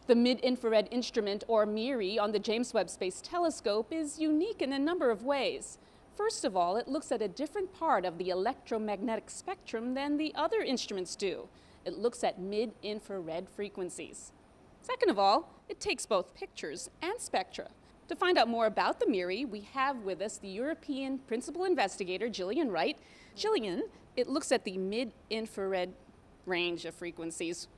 The mid-infrared instrument, or MIRI, on the James Webb Space Telescope is unique in a number of ways. First of all, it looks at a different part of the electromagnetic spectrum than the other instruments do. It looks at mid-infrared frequencies. Second of all, it takes both pictures and spectra. To find out more about the MIRI, we have with us the European principal investigator, Gillian Wright. Gillian, it looks at the mid-infrared range of frequencies.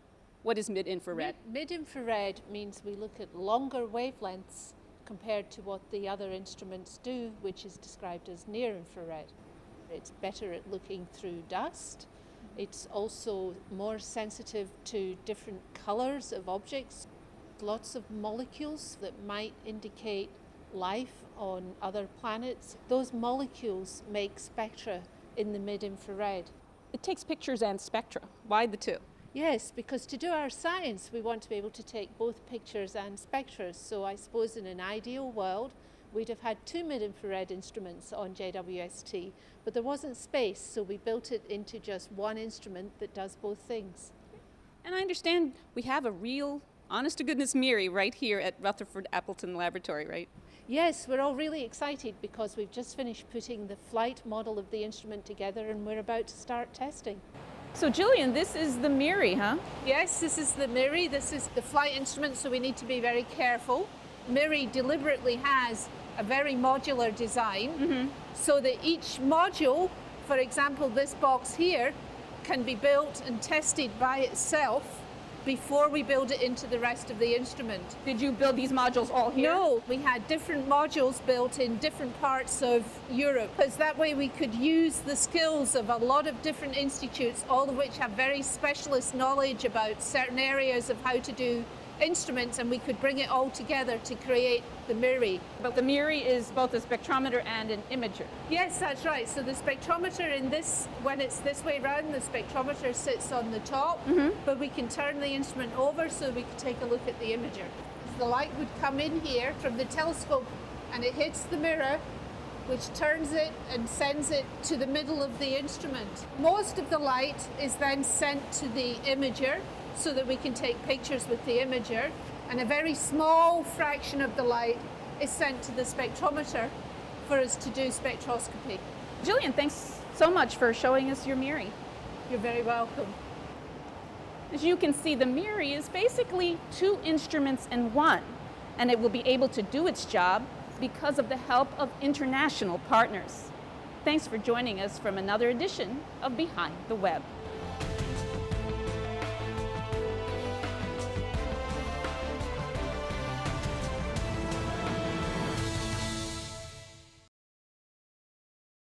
What is mid-infrared? Mid-infrared means we look at longer wavelengths compared to what the other instruments do, which is described as near-infrared. It's better at looking through dust. It's also more sensitive to different colors of objects. Lots of molecules that might indicate life on other planets. Those molecules make spectra in the mid-infrared. It takes pictures and spectra. Why the two? Yes, because to do our science, we want to be able to take both pictures and spectra. So I suppose in an ideal world, we'd have had two mid-infrared instruments on JWST, but there wasn't space, so we built it into just one instrument that does both things. And I understand we have a real, honest-to-goodness MIRI right here at Rutherford Appleton Laboratory, right? Yes, we're all really excited because we've just finished putting the flight model of the instrument together and we're about to start testing. So Gillian, this is the MIRI, huh? Yes, this is the MIRI. This is the flight instrument, so we need to be very careful. MIRI deliberately has a very modular design so that each module, for example, this box here, can be built and tested by itself before we build it into the rest of the instrument. Did you build these modules all here? No, we had different modules built in different parts of Europe, because that way we could use the skills of a lot of different institutes, all of which have very specialist knowledge about certain areas of how to do instruments, and we could bring it all together to create the MIRI. But the MIRI is both a spectrometer and an imager. Yes, that's right. So the spectrometer in this, when it's this way round, the spectrometer sits on the top, but we can turn the instrument over so we can take a look at the imager. The light would come in here from the telescope and it hits the mirror, which turns it and sends it to the middle of the instrument. Most of the light is then sent to the imager so that we can take pictures with the imager, and a very small fraction of the light is sent to the spectrometer for us to do spectroscopy. Gillian, thanks so much for showing us your MIRI. You're very welcome. As you can see, the MIRI is basically two instruments in one, and it will be able to do its job because of the help of international partners. Thanks for joining us from another edition of Behind the Web.